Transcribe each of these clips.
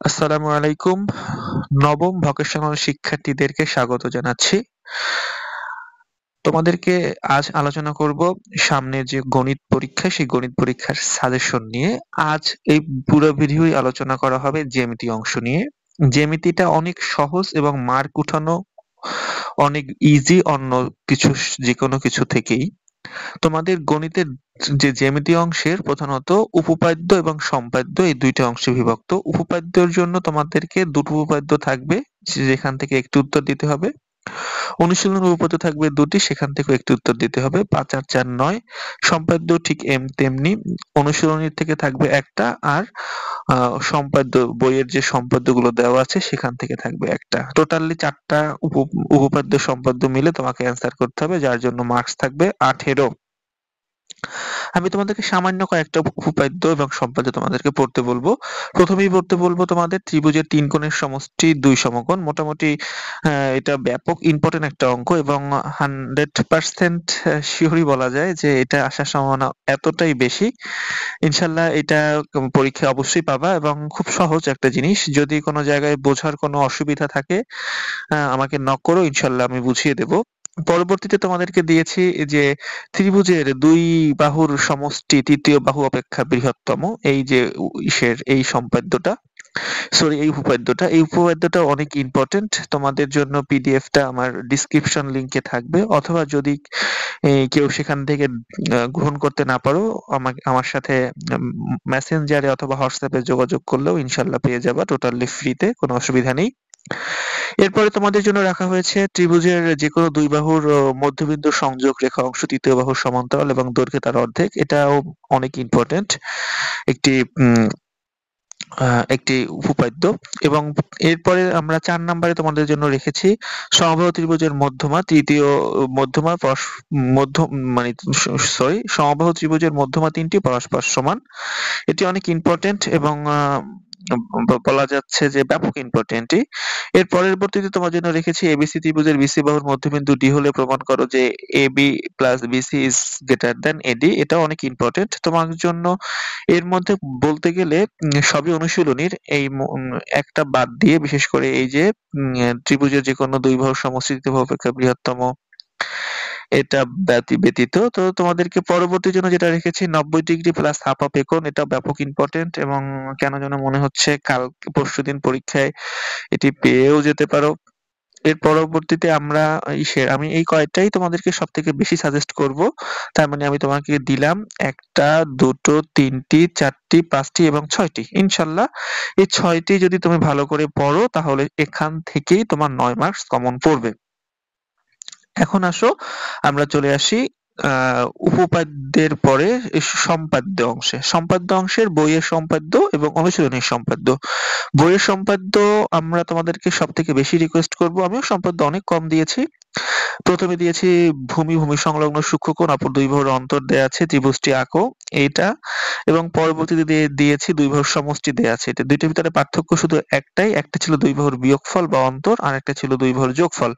আসসালামু আলাইকুম। নবম ভকেশনাল শিক্ষার্থীদেরকে স্বাগত জানাচ্ছি। তোমাদেরকে আজ আলোচনা করব সামনের যে গণিত পরীক্ষা, সেই গণিত পরীক্ষার সাজেশন নিয়ে। আজ এই পুরো ভিডিওই আলোচনা করা হবে জ্যামিতি অংশ নিয়ে। জ্যামিতিটা অনেক সহজ এবং মার্ক উঠানো অনেক ইজি অন্য কিছু যেকোনো কিছু থেকেই। তোমাদের গণিতের যে জ্যামিতি অংশের প্রধানত উপপাদ্য এবং সম্পাদ্য এই দুইটা অংশে বিভক্ত। উপপাদ্যের জন্য তোমাদেরকে দুটো উপপাদ্য থাকবে, যেখান থেকে একটি উত্তর দিতে হবে। অনুশীলন উপপাদ্য থাকবে দুটি, সেখান থেকেও একটি উত্তর দিতে হবে। ৫ আর ৪ ৯। সম্পাদ্য ঠিক তেমনি অনুশীলনীর থেকে থাকবে একটা, আর সম্পাদ্য বইয়ের যে সম্পাদ্যগুলো দেওয়া আছে সেখান থেকে থাকবে একটা। টোটালি ৪টা উপপাদ্য সম্পাদ্য মিলে তোমাকে অ্যান্সার করতে হবে, যার জন্য মার্কস থাকবে ১৮। আমি তোমাদেরকে সামান্য কয়েকটা উপপাদ্য এবং সম্পাদ্য তোমাদেরকে পড়তে বলবো। প্রথমেই পড়তে বলবো তোমাদের ত্রিভুজের তিন কোণের সমষ্টি দুই সমকোণ। মোটামুটি এটা ব্যাপক ইম্পর্টেন্ট একটা অঙ্ক এবং 100% শিওরই বলা যায় যে এটা আসার সম্ভাবনা এতটাই বেশি। ইনশাল্লাহ এটা পরীক্ষায় অবশ্যই পাবা এবং খুব সহজ একটা জিনিস। যদি কোনো জায়গায় বোঝার কোনো অসুবিধা থাকে আমাকে নক করো, ইনশাল্লাহ আমি বুঝিয়ে দেব। পরবর্তীতে তোমাদেরকে দিয়েছি যে ত্রিভুজের দুই বাহুর সমষ্টি তৃতীয় বাহু অপেক্ষা বৃহত্তম। এই যে এই সম্পাদ্যটা, সরি এই উপপাদ্যটা অনেক ইম্পর্টেন্ট। তোমাদের জন্য পিডিএফটা আমার ডিসক্রিপশন লিংকে থাকবে, অথবা যদি কেউ সেখান থেকে গ্রহণ করতে না পারো আমার সাথে মেসেঞ্জারে অথবা হোয়াটসঅ্যাপে যোগাযোগ করলেও ইনশাল্লাহ পেয়ে যাবা, টোটালি ফ্রিতে, কোনো অসুবিধা নেই। এরপরে তোমাদের জন্য রাখা হয়েছে ত্রিভুজের যেকোনো দুই বাহুর মধ্যবিন্দু সংযোগ রেখা অংশ তৃতীয় বাহুর সমান্তরাল এবং দৈর্ঘ্যে তার অর্ধেক। এটাও অনেক ইম্পর্টেন্ট একটি একটি উপপাদ্য। এবং এরপরে আমরা ৪ নম্বরে তোমাদের জন্য রেখেছি সমবাহু ত্রিভুজের মধ্যমা তৃতীয় মধ্যমা মধ্য মানে সমবাহু ত্রিভুজের মধ্যমা তিনটি পরস্পর সমান। এটি অনেক ইম্পর্টেন্ট এবং বলা যাচ্ছে যে ব্যাপক ইম্পর্টেন্ট। এর পরবর্তীতে তোমার জন্য রেখেছি এবিসি ত্রিভুজের বিসি বাহুর মধ্যবিন্দু ডি হলে প্রমাণ করো যে AB plus BC is greater than AD. এটা অনেক ইম্পর্টেন্ট তোমার জন্য। এর মধ্যে বলতে গেলে সবই অনুশীলনীর, এই একটা বাদ দিয়ে, বিশেষ করে এই যে ত্রিভুজের যে কোনো দুই বাহুর সমষ্টি তৃতীয় বাহু অপেক্ষা বৃহত্তম, এটা ব্যতীত তো তোমাদেরকে পরবর্তীর জন্য যেটা রেখেছি ৯০ ডিগ্রি প্লাস হাফ অফ একন। এটা ব্যাপক ইম্পর্টেন্ট এবং কেন যেন মনে হচ্ছে কাল পরশুদিন পরীক্ষায় এটি পেয়েও যেতে পারো। এর পরবর্তীতে আমি এই কয়টাই তোমাদেরকে সব থেকে বেশি সাজেস্ট করব। তার মানে আমি তোমাকে দিলাম একটা, দুটো, তিনটি, চারটি, পাঁচটি এবং ছয়টি। ইনশাল্লাহ এই ছয়টি যদি তুমি ভালো করে পড়ো তাহলে এখান থেকেই তোমার ৯ মার্কস কমন পড়বে। এখন আসো আমরা চলে আসি উপপাদ্যের পরে সম্পাদ্য অংশে। সম্পাদ্য অংশের বইয়ের সম্পাদ্য এবং অনুশীলনীর সম্পাদ্য। বইয়ের সম্পাদ্য আমরা তোমাদেরকে সব থেকে বেশি রিকোয়েস্ট করব। আমিও সম্পাদ্য অনেক কম দিয়েছি। প্রথমে দিয়েছি ভূমি সংলগ্ন সূক্ষ্মকোণ অপর দুই বাহুর অন্তর দেয়া আছে, ত্রিভুজটি আঁকো এইটা। এবং পরবর্তীতে দিয়েছি দুই বাহুর সমষ্টি দেয়া আছে। এটা দুইটার ভিতরে পার্থক্য শুধু একটাই, একটা ছিল দুই বাহুর বিয়োগফল বা অন্তর, আর একটা ছিল দুই বাহুর যোগফল।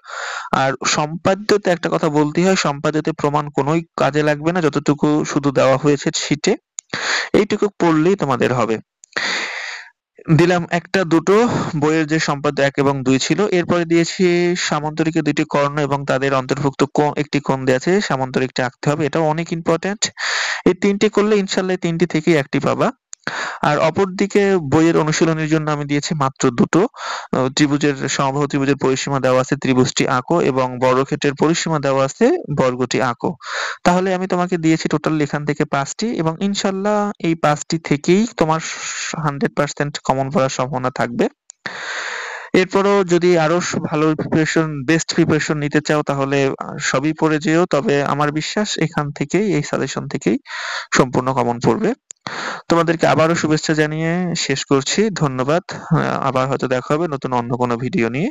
আর সম্পাদ্যতে একটা কথা বলতেই হয়, সম্পাদ্যতে প্রমাণ কোনোই কাজে লাগবে না, যতটুকু শুধু দেওয়া হয়েছে শীটে এইটুকু পড়লেই তোমাদের হবে। দিলাম একটা, দুটো, বইয়ের যে সম্পাদ্য ১ এবং ২ ছিল। এরপরে দিয়েছি সামান্তরিকের দুইটি কর্ণ এবং তাদের অন্তর্ভুক্ত একটি কোণ দেয়া আছে, সামান্তরিকটা আঁকতে হবে। এটাও অনেক ইম্পর্টেন্ট। এই তিনটি করলে ইনশাল্লাহ এই তিনটি থেকেই একটি পাবা। আর অপরদিকে বইয়ের অনুশীলনীর জন্য আমি দিয়েছি মাত্র দুটো। সমবাহু ত্রিভুজের পরিসীমা দেওয়া আছে, ত্রিভুজটি আঁকো, এবং বর্গক্ষেত্রের পরিসীমা দেওয়া আছে, বর্গটি আঁকো। তাহলে আমি তোমাকে দিয়েছি টোটাল এখান থেকে ৫টি এবং ইনশাল্লাহ এই ৫টি থেকেই তোমার 100% কমন পড়ার সম্ভাবনা থাকবে। এরপরও যদি আরো ভালো বেস্ট প্রিপারেশন নিতে চাও তাহলে সবই পড়ে যেও, তবে আমার বিশ্বাস এখান থেকেই, এই সাজেশন থেকেই সম্পূর্ণ কমন পড়বে। তোমাদেরকে আবারও শুভেচ্ছা জানিয়ে শেষ করছি। ধন্যবাদ। আবার হয়তো দেখা হবে নতুন অন্য কোনো ভিডিও নিয়ে।